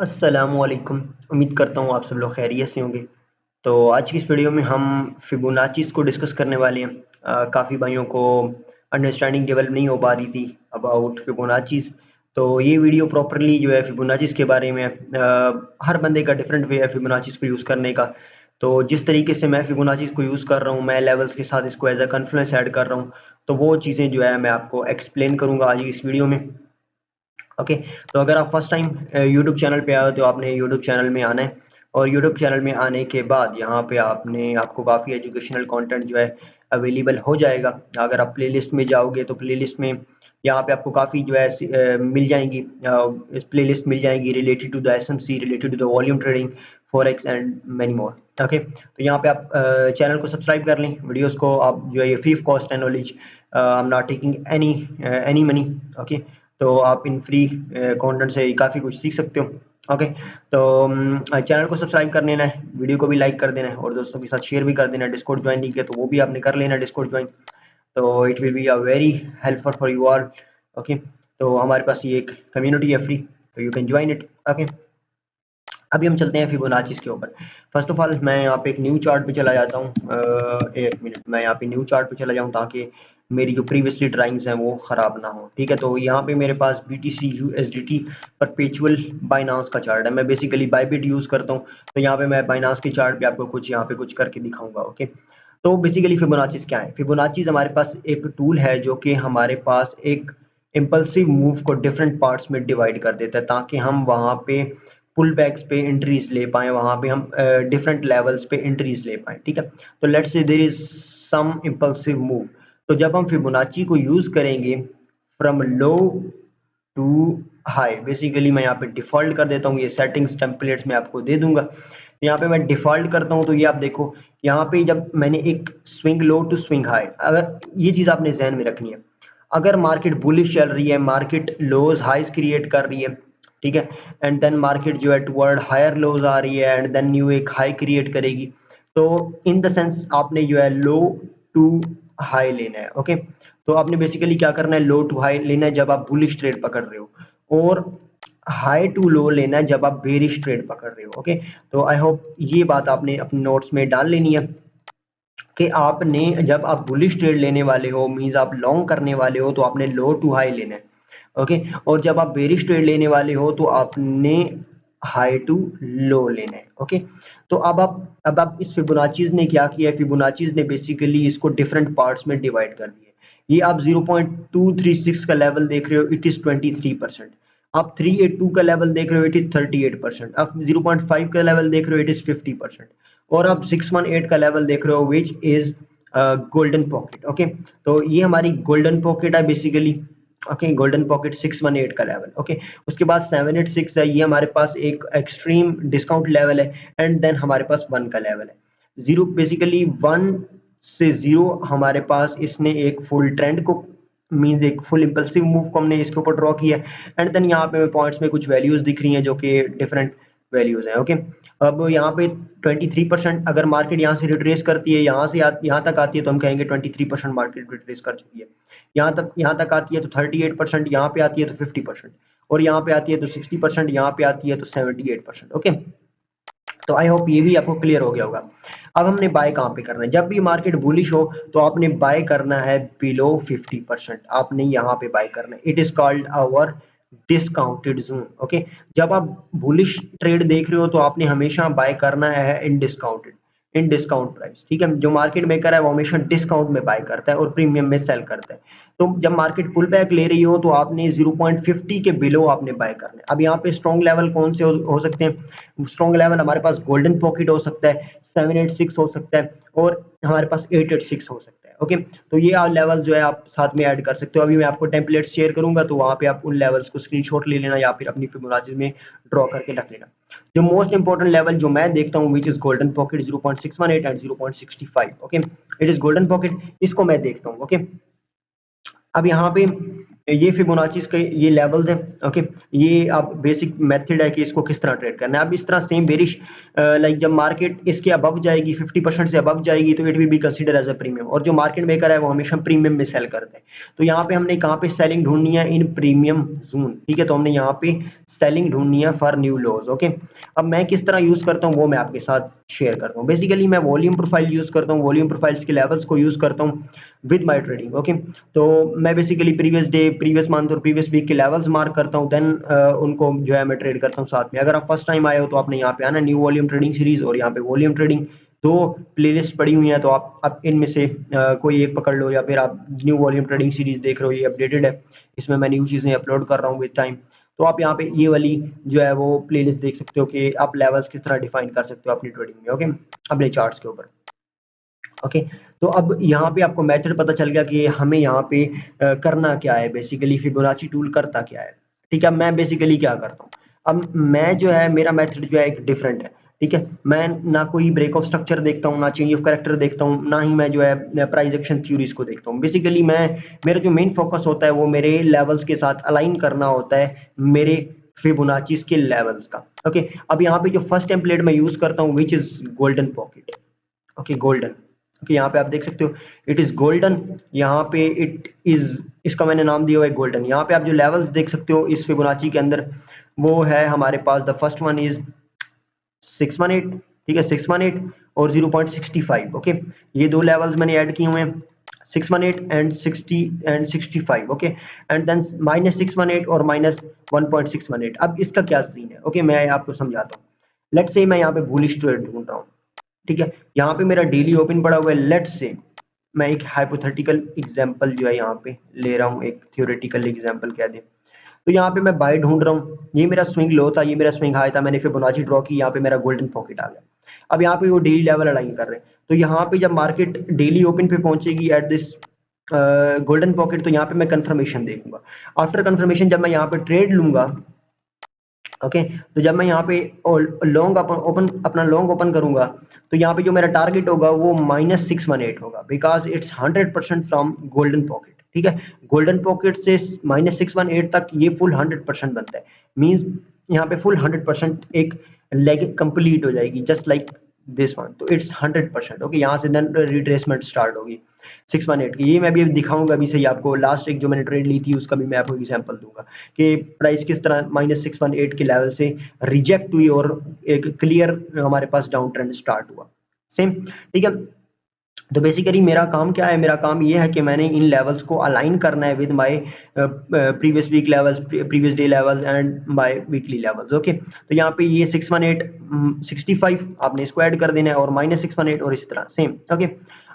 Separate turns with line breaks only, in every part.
अस्सलामुअलैकुम। उम्मीद करता हूँ आप सब लोग खैरियत से होंगे। तो आज की इस वीडियो में हम फिबोनाचीज़ को डिस्कस करने वाले हैं। काफ़ी भाइयों को अंडरस्टैंडिंग डेवलप नहीं हो पा रही थी अबाउट फिबोनाचीज़। तो ये वीडियो प्रॉपर्ली जो है फिबोनाचीज़ के बारे में हर बंदे का डिफरेंट वे है फिबोनाचीज़ को यूज़ करने का। तो जिस तरीके से मैं फिबोनाचीज़ को यूज़ कर रहा हूँ, मैं लेवल्स के साथ इसको एज अ कॉन्फ्लुएंस ऐड कर रहा हूँ। तो वो चीज़ें जो है मैं आपको एक्सप्लेन करूँगा आज इस वीडियो में। ओके। तो अगर आप फर्स्ट टाइम यूट्यूब चैनल पे आए हो तो आपने यूट्यूब चैनल में आना है और यूट्यूब चैनल में आने के बाद यहाँ पे आपको काफ़ी एजुकेशनल कंटेंट जो है अवेलेबल हो जाएगा। अगर आप प्लेलिस्ट में जाओगे तो प्लेलिस्ट में यहाँ पे आपको काफ़ी जो है मिल जाएंगी, प्लेलिस्ट मिल जाएंगी related to the SMC, related to the volume trading, forex and many more. Okay, तो यहाँ पे आप चैनल को सब्सक्राइब कर लें, वीडियोस को आप जो है ये free of cost and knowledge, I am not taking any money. Okay, तो आप इन फ्री कंटेंट से काफ़ी कुछ सीख सकते हो। ओके, तो चैनल को सब्सक्राइब कर लेना है, वीडियो को भी लाइक कर देना है और दोस्तों के साथ शेयर भी कर देना है। डिस्कॉर्ड ज्वाइन नहीं किया तो वो भी आपने कर लेना, डिस्कॉर्ड ज्वाइन। तो it will be a very helpful for you all. Okay, तो हमारे पास ये एक कम्युनिटी है फ्री, तो you can join it. Okay, अभी हम चलते हैं फिबोनाची के ऊपर। फर्स्ट ऑफ ऑल मैं यहाँ पे एक न्यू चार्ट पे चला जाता हूँ। एक मिनट, मैं यहाँ पे न्यू चार्ट पे चला जाऊँ ताकि मेरी जो प्रीवियसली ड्राइंग्स हैं वो ख़राब ना हो। ठीक है, तो यहाँ पे मेरे पास BTC USDT परपेचुअल बाइनांस का चार्ट है। मैं बेसिकली बाइबिट यूज़ करता हूँ, तो यहाँ पे मैं बाइनांस के चार्ट पे आपको कुछ करके दिखाऊंगा। ओके, तो बेसिकली फिबोनाची क्या है? फिबोनाची हमारे पास एक टूल है जो कि हमारे पास एक इम्पल्सिव मूव को डिफरेंट पार्ट्स में डिवाइड कर देता है ताकि हम वहाँ पे पुल बैक्स पे एंट्रीज ले पाएँ, वहाँ पे हम डिफरेंट लेवल्स पे एंट्रीज ले पाएँ। ठीक है, तो let's say there is some impulsive move. तो जब हम फिबोनाची को यूज़ करेंगे from low to high, basically मैं यहाँ पे डिफ़ॉल्ट कर देता हूँ, ये सेटिंग्स टेम्पलेट्स में आपको दे दूंगा। यहाँ पे मैं डिफ़ॉल्ट करता हूँ तो ये आप देखो, यहाँ पे जब मैंने एक swing low to swing high, अगर ये चीज़ आपने जहन में रखनी है, अगर मार्केट बुलिश चल रही है, मार्केट लोज हाइज क्रिएट कर रही है, ठीक है, एंड देन मार्केट जो है टुवर्ड हायर लोज आ रही है एंड देन न्यू एक हाई क्रिएट करेगी, तो इन द सेंस आपने जो है लो टू हाई लेना है। ओके, तो आपने बेसिकली क्या करना है, लो टू हाई लेना है जब आप बुलिश ट्रेड पकड़ रहे हो और हाई टू लो लेना है जब आप बेरिश ट्रेड पकड़ रहे हो। ओके, तो आई होप ये बात आपने अपने नोट्स में डाल लेनी है कि आपने जब आप बुलिश ट्रेड लेने वाले हो, मींस आप लॉन्ग करने वाले हो, तो आपने लो टू हाई लेना है। ओके, और जब आप बेरिश ट्रेड लेने वाले हो तो आपने हाई टू लो लेना है। ओके, तो अब आप इस फिबोनाचीज ने क्या किया है, फिबोनाचीज ने बेसिकली इसको डिफरेंट पार्ट्स में डिवाइड कर दिया है। ये आप 0.236 का लेवल देख रहे हो, इट इज 23%। आप 382 का लेवल देख रहे हो, इट इज 38%। आप 0.5 का लेवल देख रहे हो, इट इज 50%। और आप 618 का लेवल देख रहे हो which is golden pocket. Okay, तो ये हमारी गोल्डन पॉकेट है बेसिकली। ओके, गोल्डन पॉकेट 618 का लेवल। ओके, उसके बाद 786 है, ये हमारे पास एक एक्सट्रीम डिस्काउंट लेवल है एंड देन हमारे पास 1 का लेवल है। जीरो बेसिकली 1 से 0 हमारे पास इसने एक फुल ट्रेंड को, मींस एक फुल इंपल्सिव मूव को हमने इसके ऊपर ड्रॉ किया है एंड देन यहाँ पे पॉइंट्स में कुछ वैल्यूज दिख रही हैं जो कि डिफरेंट वैल्यूज हैं। ओके, अब यहाँ पे 23%, अगर मार्केट यहाँ से रिट्रेस करती है, यहाँ तक आती है तो हम कहेंगे 23% मार्केट रिट्रेस कर चुकी है। यहाँ तक आती है तो 38%, यहाँ पे आती है तो 50%, और यहाँ पे आती है तो 60%, यहाँ पे आती है तो 78%। ओके, तो आई होप ये भी आपको क्लियर हो गया होगा। अब हमने बाय कहाँ पे करना है, जब भी मार्केट बुलिश हो तो आपने बाय करना है बिलो 50%, आपने यहाँ पे बाय करना है। It is called our discounted zone. Okay, जब आप बुलिश ट्रेड देख रहे हो तो आपने हमेशा बाय करना है इन डिस्काउंट प्राइस। ठीक है, जो मार्केट मेकर है वो हमेशा डिस्काउंट में बाय करता है और प्रीमियम में सेल करता है। तो जब मार्केट पुल बैक ले रही हो तो आपने 0.50 के बिलो आपने बाय करना है। अब यहाँ पे स्ट्रॉन्ग लेवल कौन से हो सकते हैं? स्ट्रॉन्ग लेवल हमारे पास गोल्डन पॉकेट हो सकता है, 786 हो सकता है और हमारे पास 886 हो सकता है। ओके, तो ये लेवल जो है आप साथ में ऐड कर सकते हो। अभी मैं आपको टेम्पलेट शेयर करूंगा तो वहां पे आप उन लेवल्स को स्क्रीनशॉट ले लेना या फिर अपनी फिबोनाची में ड्रॉ करके रख लेना। जो मोस्ट इंपॉर्टेंट लेवल जो मैं देखता हूँ which is golden pocket 0.618 and 0.65। Okay, it is golden pocket, इसको मैं देखता हूँ। ओके, अब यहाँ पे ये फिबोनाचीज के ये लेवल्स हैं। ओके, ये आप बेसिक मेथड है कि इसको किस तरह ट्रेड करना है। अब इस तरह सेम बेरिश लाइक जब मार्केट इसके अबव जाएगी, 50% से अबव जाएगी, तो it will be consider as a premium, और जो मार्केट मेकर है वो हमेशा प्रीमियम में सेल करते हैं। तो यहाँ पे हमने कहाँ पे सेलिंग ढूंढनी है, इन प्रीमियम जोन। ठीक है, तो हमने यहाँ पे सेलिंग ढूंढनी है फॉर न्यू लोज। ओके, अब मैं किस तरह यूज करता हूँ वो मैं आपके साथ शेयर करता हूँ। बेसिकली मैं वॉल्यूम प्रोफाइल यूज करता हूँ, वॉल्यूम प्रोफाइल्स के लेवल्स को यूज करता हूँ विद माय ट्रेडिंग। ओके, तो मैं basically previous day, previous month और प्रीवियस वीक के लेवल्स मार्क करता हूँ, देन उनको जो है मैं ट्रेड करता हूँ साथ में। अगर आप फर्स्ट टाइम आए हो तो आपने यहाँ पे आना, न्यू वॉल्यूम ट्रेडिंग सीरीज और यहाँ पे वॉल्यूम ट्रेडिंग, दो प्लेलिस्ट पड़ी हुई हैं, तो आप इनमें से कोई एक पकड़ लो, या फिर आप न्यू वॉल्यूम ट्रेडिंग सीरीज देख रहे हो, ये अपडेटेड है, इसमें मैं न्यू चीजें अपलोड कर रहा हूँ विद टाइम। तो आप यहाँ पे ये वाली जो है वो प्लेलिस्ट देख सकते हो कि आप लेवल्स किस तरह डिफाइन कर सकते हो अपनी ट्रेडिंग में। ओके, अपने चार्ट्स के ऊपर। ओके, तो अब यहाँ पे आपको मेथड पता चल गया कि हमें यहाँ पे करना क्या है, बेसिकली फिबोनाची टूल करता क्या है। ठीक है, मैं बेसिकली क्या करता हूँ, अब मैं जो है मेरा मेथड जो है एक डिफरेंट है। ठीक है, मैं ना कोई ब्रेक ऑफ स्ट्रक्चर देखता हूँ, ना चेंज ऑफ कैरेक्टर देखता हूँ, ना ही मैं जो है प्राइस एक्शन थ्योरीज को देखता हूँ। बेसिकली मैं, मेरा जो मेन फोकस होता है वो मेरे लेवल्स के साथ अलाइन करना होता है, मेरे फिबोनाची के लेवल्स का। ओके, अब यहाँ पे जो फर्स्ट टेम्पलेट मैं यूज करता हूँ which is golden pocket. Okay, golden. Okay, यहाँ पे आप देख सकते हो इट इज गोल्डन, यहाँ पे इट इज, इसका मैंने नाम दिया हुआ है गोल्डन। यहाँ पे आप जो लेवल्स देख सकते हो इस फिबोनाची के अंदर, वो है हमारे पास, द फर्स्ट वन इज 618। ठीक है, 618 और 0.65। ओके, ये दो लेवल्स मैंने ऐड किए हुए हैं, 618 and 60 and 65। Okay, and then -618 और -1.618। अब इसका क्या सीन है, ओके मैं आपको समझाता हूँ। लेट्स से मैं यहाँ पे बुलिश ट्रेड ढूंढ रहा हूँ। ठीक है, यहाँ पे मेरा डेली ओपन पड़ा हुआ है। लेट्स से मैं एक हाइपोथेटिकल एग्जांपल जो है यहाँ पे ले रहा हूँ, एक थ्योरेटिकल एग्जांपल कह दें, तो यहाँ पे मैं बाय ढूंढ रहा हूँ। ये मेरा स्विंग लो था, ये मेरा स्विंग हाई था, मैंने फिबोनाची ड्रॉ की, यहाँ पे मेरा गोल्डन पॉकेट आ गया। अब यहाँ पे वो डेली लेवल अलाइन कर रहे हैं, तो यहाँ पे जब मार्केट डेली ओपन पे पहुंचेगी एट दिस गोल्डन पॉकेट, तो यहाँ पे मैं कंफर्मेशन देखूंगा। आफ्टर कंफर्मेशन जब मैं यहाँ पे ट्रेड लूंगा, ओके, तो जब मैं यहाँ पे लॉन्ग ओपन अपना लॉन्ग ओपन करूंगा, तो यहाँ पे जो मेरा टारगेट होगा वो -618 होगा, because it's 100% from golden pocket. ठीक है, गोल्डन पॉकेट से -618 तक ये फुल 100% बनता है, मींस यहाँ पे फुल 100% एक लेग कंप्लीट हो जाएगी, जस्ट लाइक दिस वन। तो इट्स 100%। ओके, यहाँ से देन रिट्रेसमेंट स्टार्ट होगी 618 की। ये मैं भी दिखाऊंगा अभी से ही आपको, लास्ट एक जो मैंने ट्रेड ली थी उसका भी मैं आपको एग्जांपल दूंगा कि प्राइस किस तरह -618 के लेवल से रिजेक्ट हुई और एक क्लियर हमारे पास डाउन ट्रेंड स्टार्ट हुआ सेम। ठीक है, तो बेसिकली मेरा काम क्या है, मेरा काम ये है कि मैंने इन लेवल्स को अलाइन करना है with my previous week levels, previous day levels and my weekly levels. Okay, तो यहाँ पे ये 618 65 आपने इसको ऐड कर देना है, और -618 और इसी तरह सेम। ओके,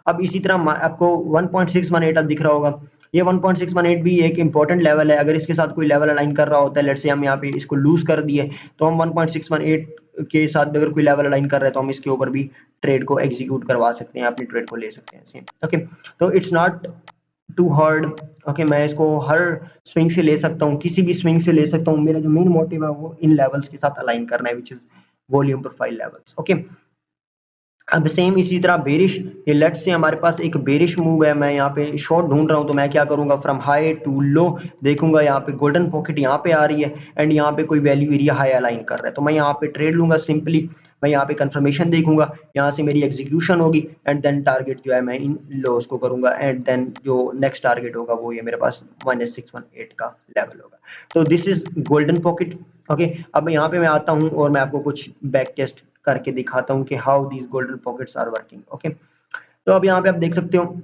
अब इसी तरह आपको 1.618 अब दिख रहा होगा। ये 1.618 भी एक इंपॉर्टेंट लेवल है, अगर इसके साथ कोई लेवल अलाइन कर रहा होता है, लेट्स से हम यहाँ पे इसको लूज कर दिए, तो हम 1.618 के साथ भी अगर कोई लेवल अलाइन कर रहे हैं तो हम इसके ऊपर भी ट्रेड को एग्जीक्यूट करवा सकते हैं, अपनी ट्रेड को ले सकते हैं सेम। ओके, तो it's not too hard. Okay, मैं इसको हर स्विंग से ले सकता हूँ, किसी भी स्विंग से ले सकता हूँ। मेरा जो मेन मोटिव है वो इन लेवल्स के साथ अलाइन करना है, which is volume profile levels. Okay, अब सेम इसी तरह बेरिश, ये लेट्स से हमारे पास एक बेरिश मूव है, मैं यहाँ पे शॉर्ट ढूंढ रहा हूँ, तो मैं क्या करूंगा, फ्रॉम हाई टू लो देखूंगा, यहाँ पे गोल्डन पॉकेट यहाँ पे आ रही है एंड यहाँ पे कोई वैल्यू एरिया हाई अलाइन कर रहा है, तो मैं यहाँ पे ट्रेड लूंगा सिंपली। मैं यहाँ पे कंफर्मेशन देखूंगा, यहाँ से मेरी एग्जीक्यूशन होगी एंड देन टारगेट जो है मैं इन लॉस को करूंगा, एंड देन जो नेक्स्ट टारगेट होगा वो ये मेरे पास -618 का लेवल होगा। तो this is golden pocket. Okay, अब यहाँ पे मैं आता हूँ और मैं आपको कुछ बैक टेस्ट करके दिखाता हूँ कि how these golden pockets are working. Okay, तो अब यहाँ पे आप देख सकते हो,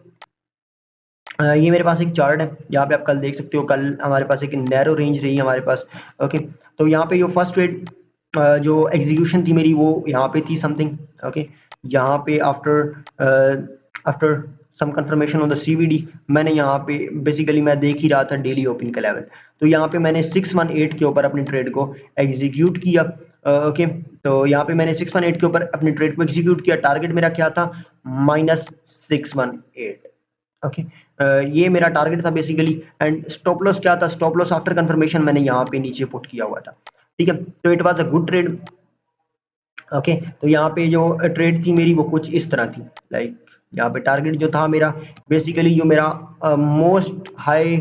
ये मेरे पास एक चार्ट है, यहाँ पे आप कल देख सकते हो, कल हमारे पास एक नैरो रेंज रही हमारे पास। ओके, तो यहाँ पे जो फर्स्ट ट्रेड जो एग्जीक्यूशन थी मेरी वो यहाँ पे थी समथिंग। ओके, यहाँ पे after after some confirmation on the CVD, मैंने यहाँ पे बेसिकली मैं देख ही रहा था डेली ओपनिंग का लेवल, तो यहाँ पे मैंने 618 के ऊपर अपनी ट्रेड को एग्जीक्यूट किया। ओके, तो यहाँ पे मैंने 618 के ऊपर अपनी ट्रेड को एग्जीक्यूट किया, टारगेट मेरा क्या था, -618। ओके, ये मेरा टारगेट था बेसिकली, एंड स्टॉप लॉस क्या था, स्टॉप लॉस आफ्टर कंफर्मेशन मैंने यहाँ पे नीचे पुट किया हुआ था। ठीक है, तो it was a good trade. Okay, तो यहाँ पे जो ट्रेड थी मेरी वो कुछ इस तरह थी, लाइक यहाँ पे टारगेट जो था मेरा, बेसिकली जो मेरा मोस्ट हाई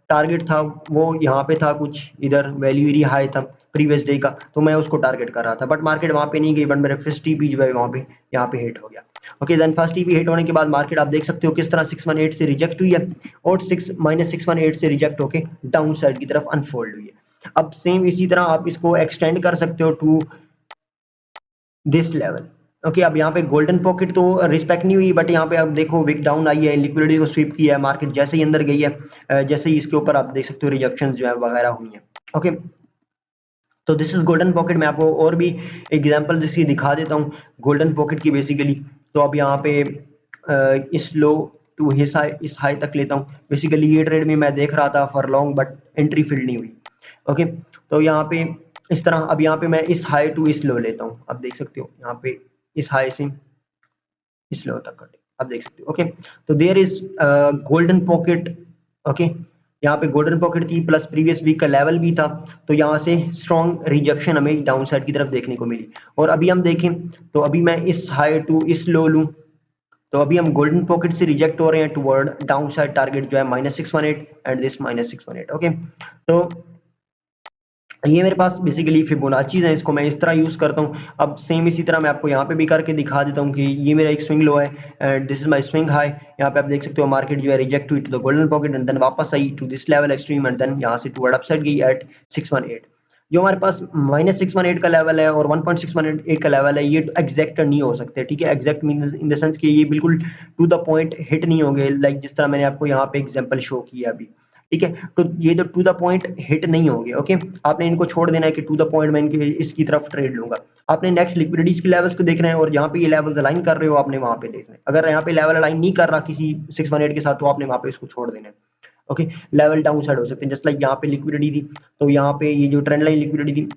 टारगेट था वो यहाँ पे था, कुछ इधर वैल्यू एरिया हाई था प्रीवियस डे का, तो मैं उसको टारगेट कर रहा था, बट मार्केट वहाँ पे नहीं गई, बट मेरा फर्स्ट टीपी जो है वहाँ पे यहाँ पे हिट हो गया। Okay, then first TP hit होने के बाद मार्केट आप देख सकते हो किस तरह 618 से रिजेक्ट हुई है, और 618 से रिजेक्ट होके डाउन साइड की तरफ अनफोल्ड हुई है। अब सेम इसी तरह आप इसको एक्सटेंड कर सकते हो टू दिस लेवल। ओके, अब यहाँ पे गोल्डन पॉकेट तो रिस्पेक्ट नहीं हुई, बट यहाँ पे आप देखो विक डाउन आई है, लिक्विडिटी को स्वीप किया है मार्केट, जैसे ही अंदर गई है जैसे ही इसके ऊपर आप देख सकते हो रिजेक्शन जो है वगैरह हुई है। ओके, तो दिस इज गोल्डन पॉकेट। मैं आपको और भी एग्जांपल जिसकी दिखा देता हूँ गोल्डन पॉकेट की बेसिकली। तो अब यहाँ पे इस लो टू इस हाई तक लेता हूँ। बेसिकली ये ट्रेड में मैं देख रहा था for long, but entry field नहीं हुई। ओके, तो यहाँ पे इस तरह, अब यहाँ पे मैं इस हाई टू इस लो लेता हूँ। आप देख सकते हो यहाँ पे इस हाई से इस लो तक कटे, आप देख सकते हो। ओके, तो there is golden pocket. Okay, यहाँ पे गोल्डन पॉकेट थी, प्लस प्रीवियस वीक का लेवल भी था, तो यहाँ से स्ट्रॉन्ग रिजेक्शन हमें डाउन साइड की तरफ देखने को मिली। और अभी हम देखें तो अभी मैं इस हाई टू इस लो लूं, तो अभी हम गोल्डन पॉकेट से रिजेक्ट हो रहे हैं टुवर्ड डाउन साइड टारगेट जो है -618 एंड दिस -618। ओके, तो ये मेरे पास बेसिकली फिबोनाचीज है, इसको मैं इस तरह यूज करता हूँ। अब सेम इसी तरह मैं आपको यहाँ पे भी करके दिखा देता हूँ कि ये मेरा एक स्विंग लो है and this is my swing high. यहाँ पे आप देख सकते हो मार्केट जो है रिजेक्ट हुई to the golden pocket and then वापस आई to this level extreme and then यहाँ से टुवर्ड अपसाइड गई एट 618। जो हमारे पास -618 का लेवल है और 1.618 का लेवल है, ये एग्जैक्ट नहीं हो सकते। ठीक है, exact mean in the sense कि ये बिल्कुल टू द पॉइंट हिट नहीं होंगे, लाइक जिस तरह मैंने आपको यहाँ पे एग्जांपल शो किया अभी। ठीक है, तो ये जो टू द पॉइंट हिट नहीं होंगे। ओके, आपने इनको छोड़ देना है कि टू द पॉइंट मैं इनके इसकी तरफ ट्रेड लूंगा। आपने नेक्स्ट लिक्विडिटीज के लेवल्स को देखना है, और जहाँ पे ये लेवल्स अलाइन कर रहे हो आपने वहां पे देखना है। अगर यहाँ पे लेवल अलाइन नहीं कर रहा किसी 618 के साथ, तो आपने वहां पे इसको छोड़ देना है। ओके, लेवल डाउन साइड हो सकते हैं, जस्ट लाइक यहाँ पे लिक्विडिटी थी, तो यहाँ पे ये जो ट्रेंड लाइन लिक्विडिटी थी।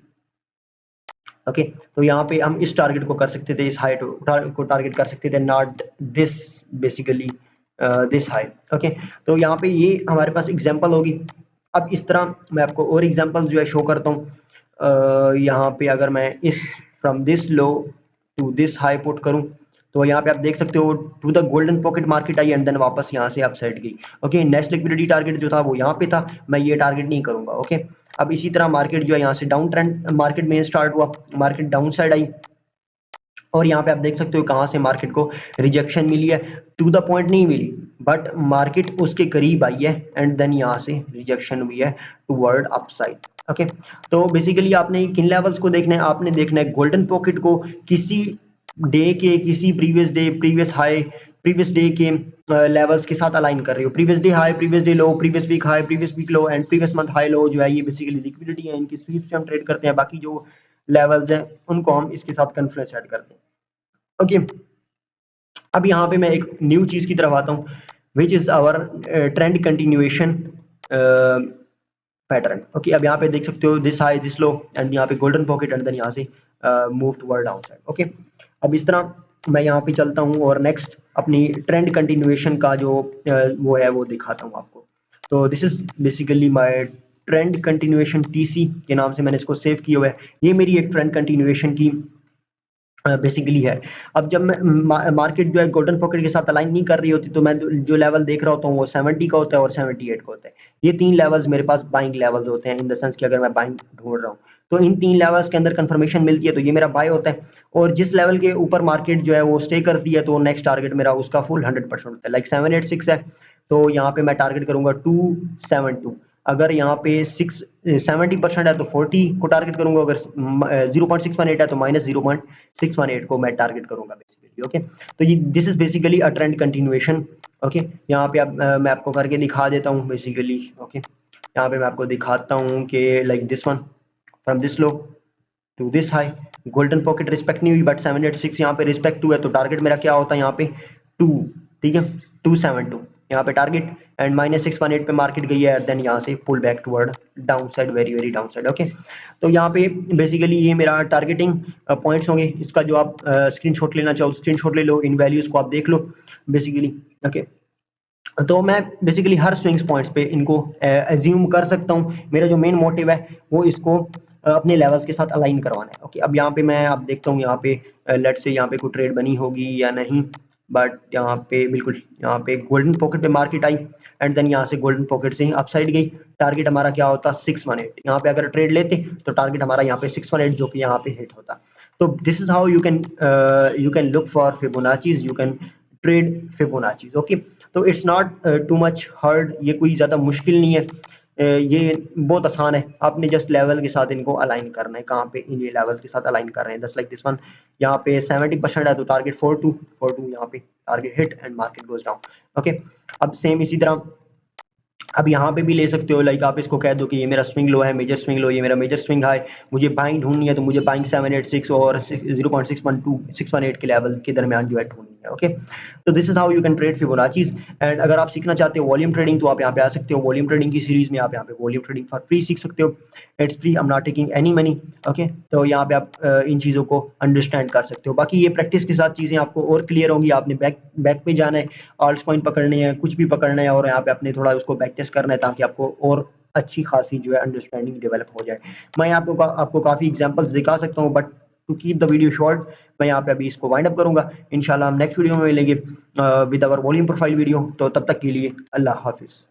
ओके, तो यहाँ पे हम इस टारगेट को कर सकते थे, इस हाई को टारगेट कर सकते थे, not this, basically this high. Okay, तो यहाँ पे ये हमारे पास एग्जांपल होगी। अब इस तरह मैं आपको और एग्जांपल जो है शो करता हूँ। यहाँ पे अगर मैं इस from this low to this high put करूँ, तो यहाँ पे आप देख सकते हो to the golden pocket market आई एंड देन वापस यहाँ से अपसाइड गई। ओके, नेक्स्ट लिक्विडिटी टारगेट जो था वो यहाँ पे था, मैं ये टारगेट नहीं करूंगा। ओके, अब इसी तरह मार्केट जो है यहाँ से डाउन ट्रेंड मार्केट में स्टार्ट हुआ, मार्केट डाउन साइड आई, और यहाँ पे आप देख सकते हो कहाँ से मार्केट को रिजेक्शन मिली है, टू द पॉइंट नहीं मिली, बट मार्केट उसके करीब आई है एंड देन यहाँ से रिजेक्शन हुई है टुवर्ड अपसाइड। ओके, तो बेसिकली आपने किन लेवल्स को देखना है, आपने देखना है गोल्डन पॉकेट को किसी डे के, किसी previous day, previous high, previous day के लेवल्स के साथ अलाइन कर रहे हो। Previous day high, previous day low, previous week high, previous week low and previous month high low जो है, ये बेसिकली लिक्विडिटी है, इनकी स्वीप से हम ट्रेड करते हैं। बाकी जो लेवल्स हैं उनको हम इसके साथ कन्फ्लुएंस ऐड करते हैं। ओके, अब यहाँ पे मैं एक न्यू चीज की तरफ आता हूँ, which is our trend continuation pattern. Okay, अब यहाँ पे देख सकते हो this high this low and यहाँ पे गोल्डन पॉकेट एंड देन यहाँ से move toward down side. Okay, अब इस तरह मैं यहाँ पे चलता हूँ और नेक्स्ट अपनी ट्रेंड कंटिन्यूएशन का जो वो है वो दिखाता हूँ आपको। तो this is basically my trend continuation TC के नाम से मैंने इसको सेव किया हुआ है। ये मेरी एक ट्रेंड कंटिन्यूएशन की बेसिकली है। अब जब मैं मार्केट जो है गोल्डन पॉकेट के साथ अलाइन नहीं कर रही होती, तो मैं जो लेवल देख रहा होता हूँ वो 70 का होता है और 78 का होता है। ये तीन लेवल्स मेरे पास बाइंग लेवल्स होते हैं, इन द सेंस कि अगर मैं बाइंग ढूंढ रहा हूँ तो इन तीन लेवल्स के अंदर कंफर्मेशन मिलती है तो ये मेरा बाय होता है। और जिस लेवल के ऊपर मार्केट जो है वो स्टे करती है तो नेक्स्ट टारगेट मेरा उसका फुल 100% होता है। लाइक 786 है, तो यहाँ पे मैं टारगेट करूंगा 272। अगर यहाँ पे 70% है तो 40 को टारगेट करूंगा, अगर 0.618 है तो -0.618 को मैं टारगेट करूंगा बेसिकली। ओके, तो ये this is basically a trend continuation. Okay, यहाँ पे मैं आपको करके दिखा देता हूँ बेसिकली। ओके, यहाँ पे मैं आपको दिखाता हूँ कि like this one from this low to this high, golden pocket respect नहीं हुई बट 786 यहाँ पे रिस्पेक्ट हुआ है, तो टारगेट मेरा क्या होता है यहाँ पे 2। ठीक है, 272 यहाँ पे टारगेट एंड -618 पे मार्केट गई है, देन यहाँ से pull back toward down side, very very down side. Okay, तो यहाँ पे बेसिकली ये मेरा टारगेटिंग पॉइंट्स होंगे। इसका जो आप स्क्रीनशॉट लेना चाहो स्क्रीनशॉट ले लो, इन वैल्यूज को आप देख लो बेसिकली। ओके, तो मैं बेसिकली हर स्विंग्स पॉइंट्स पे इनको एज्यूम कर सकता हूँ। मेरा जो मेन मोटिव है वो इसको अपने लेवल्स के साथ अलाइन करवाना है। ओके, अब यहाँ पे मैं आप देखता हूँ यहाँ पे लेट्स से यहाँ पे कोई ट्रेड बनी होगी या नहीं, बट यहाँ पे बिल्कुल यहाँ पे गोल्डन पॉकेट पे मार्केट आई एंड देन यहाँ से गोल्डन पॉकेट से अपसाइड गई, टारगेट हमारा क्या होता 618, यहाँ पे अगर ट्रेड लेते तो टारगेट हमारा यहाँ पे 618 जो कि यहाँ पे हिट होता। तो this is how you can look for Fibonaccis, you can trade Fibonaccis. Okay, तो it's not too much hard, ये कोई ज्यादा मुश्किल नहीं है, ये बहुत आसान है, आपने जस्ट लेवल के साथ इनको अलाइन करना है, कहाँ पे इन ये लेवल के साथ अलाइन कर रहे हैं, जस्ट लाइक दिस वन, यहाँ पे 70% है तो टारगेट 42 यहाँ पे target hit and market goes down. Okay, अब सेम इसी तरह अब यहाँ पे भी ले सकते हो, लाइक आप इसको कह दो कि ये मेरा स्विंग लो है, मेजर स्विंग लो, ये मेरा मेजर स्विंग हाई, मुझे बाइंग ढूंढनी है तो मुझे बाइंग 786 और 0.612 के लेवल के दरमियान जो है ढूंढनी है। ओके, तो this is how you can trade Fibonaccis. And अगर आप सीखना चाहते हो वॉल्यूम ट्रेडिंग तो आप यहाँ पे आ सकते हो, वॉल्यूम ट्रेडिंग की सीरीज में आप यहाँ पे वॉल्यूम ट्रेडिंग फॉर फ्री सीख सकते हो, it's free, I am not taking any money. Okay, तो यहाँ पे आप इन चीज़ों को अंडरस्टैंड कर सकते हो, बाकी ये प्रैक्टिस के साथ चीज़ें आपको और क्लियर होंगी, आपने बैक बैक पे जाना है, ऑल्ट कॉइन पकड़ने हैं, कुछ भी पकड़ना है और यहाँ पे आपने थोड़ा उसको बैक टेस्ट करना है ताकि आपको और अच्छी खासी जो है अंडरस्टैंडिंग डेवलप हो जाए। मैं आपको काफ़ी एग्जांपल्स दिखा सकता हूँ, but to keep the video short मैं यहाँ पे अभी इसको वाइंड अप करूंगा। इंशाल्लाह हम नेक्स्ट वीडियो में मिलेंगे with our volume profile video, तो तब तक के लिए अल्लाह हाफिज़।